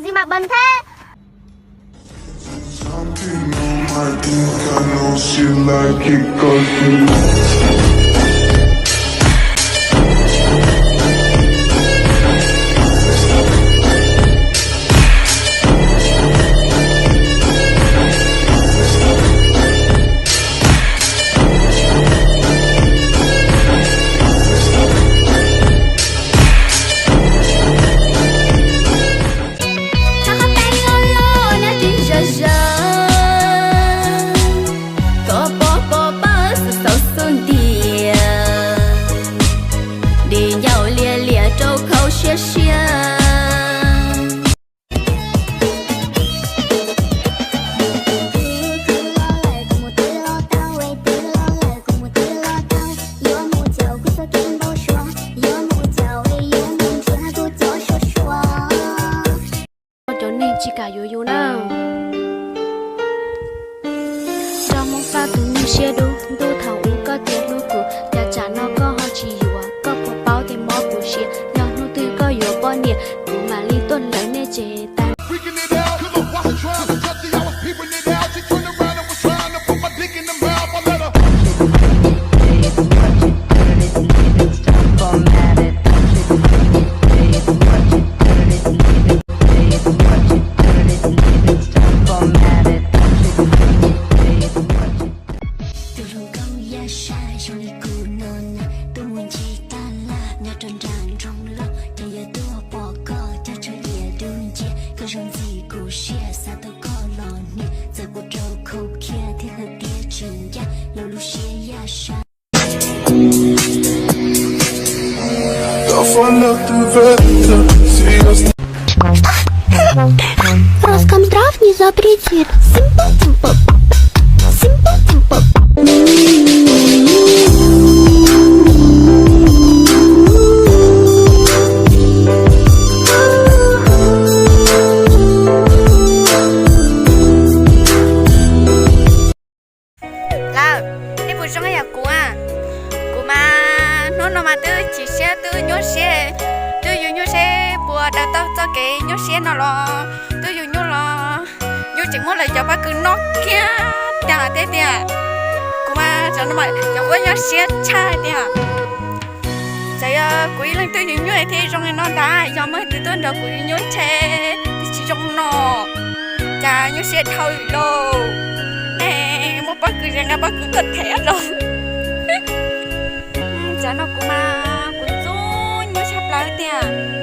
gì mà bẩn thế? I think I know she like it 'cause you chỉ cả yo yo nào trong mong pha từ như xe đu đu thầu có tiền lưu cụ nhà trả nó có họ chỉ yo có bộ bao thì mò cụ xe nhỏ nu tư có yo bao nhiêu cụ mà li tuần lấy nè chế ta Роскомздрав не запретит. là đi buổi sáng ngày cũ mà nó mà tôi chỉ xe tôi nhớ xe tôi dùng nhớ xe bùa đã tao cho cái nhớ xe nó lo tôi dùng nhớ lo nhớ chỉ muốn là cho ba cứ nó kia đà thế đà mà cho nó mà cho có nhớ xe cha đà vậy quý lần tôi dùng nhớ thế trong nó đã do mới từ tôi được quý nhớ xe chỉ trong nó cha nhớ xe thôi lo nè một bác cứ rằng bác cứ thật thế rồi cha nó cũng mà cũng rồi nhớ sắp lại tiền